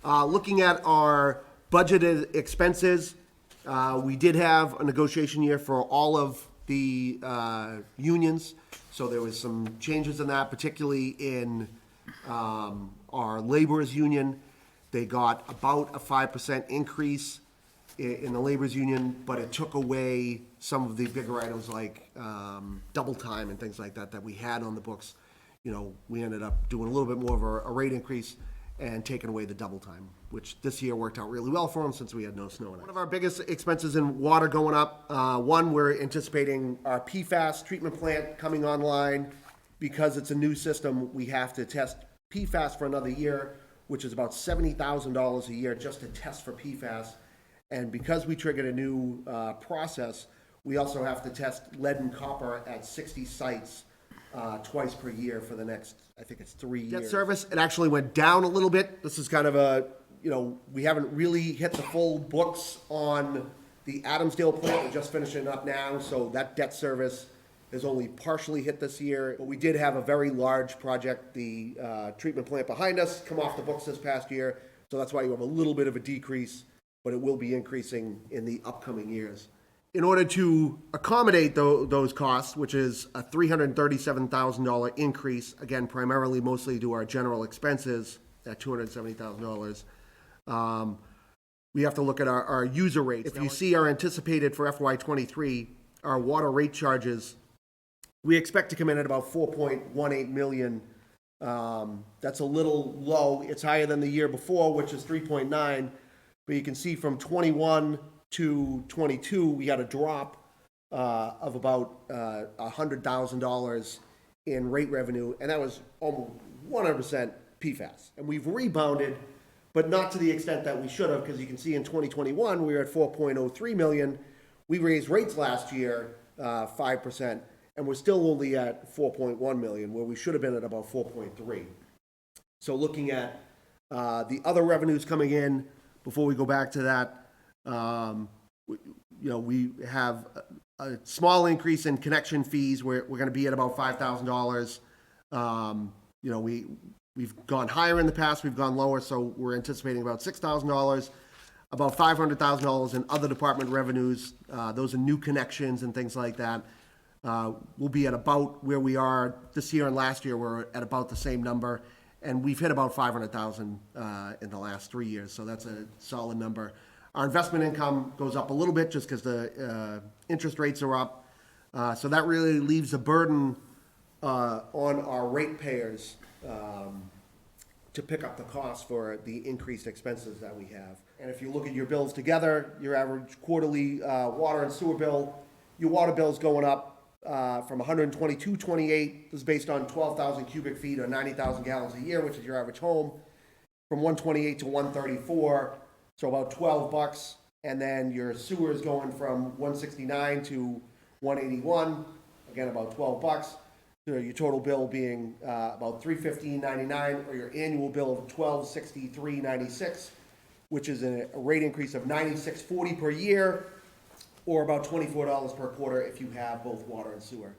Looking at our budgeted expenses, we did have a negotiation year for all of the unions, so there was some changes in that, particularly in our laborers union. They got about a 5% increase in the laborers union, but it took away some of the bigger items like double time and things like that that we had on the books. You know, we ended up doing a little bit more of a rate increase and taking away the double time, which this year worked out really well for them since we had no snow. One of our biggest expenses in water going up, one, we're anticipating our PFAS treatment plant coming online. Because it's a new system, we have to test PFAS for another year, which is about $70,000 a year just to test for PFAS. And because we triggered a new process, we also have to test lead and copper at 60 sites twice per year for the next, I think it's 3 years. Debt service, it actually went down a little bit. This is kind of a, you know, we haven't really hit the full books on the Adamsdale plant. We're just finishing up now, so that debt service has only partially hit this year. But we did have a very large project, the treatment plant behind us, come off the books this past year. So that's why you have a little bit of a decrease, but it will be increasing in the upcoming years. In order to accommodate those costs, which is a $337,000 increase, again, primarily mostly to our general expenses at $270,000, we have to look at our user rates. If you see our anticipated for FY23, our water rate charges, we expect to come in at about 4.18 million. That's a little low. It's higher than the year before, which is 3.9. But you can see from 21 to 22, we had a drop of about $100,000 in rate revenue, and that was almost 100% PFAS. And we've rebounded, but not to the extent that we should have, because you can see in 2021, we were at 4.03 million. We raised rates last year 5%, and we're still only at 4.1 million, where we should have been at about 4.3. So looking at the other revenues coming in, before we go back to that, we have a small increase in connection fees. We're going to be at about $5,000. We've gone higher in the past, we've gone lower, so we're anticipating about $6,000. About $500,000 in other department revenues. Those are new connections and things like that. We'll be at about where we are this year and last year. We're at about the same number, and we've hit about $500,000 in the last 3 years, so that's a solid number. Our investment income goes up a little bit just because the interest rates are up, so that really leaves a burden on our ratepayers to pick up the cost for the increased expenses that we have. And if you look at your bills together, your average quarterly water and sewer bill, your water bill's going up from $122.28. This is based on 12,000 cubic feet or 90,000 gallons a year, which is your average home, from $128 to $134, so about $12. And then your sewer is going from $169 to $181, again about $12. So your total bill being about $315.99, or your annual bill of $1,263.96, which is a rate increase of $96.40 per year, or about $24 per quarter if you have both water and sewer.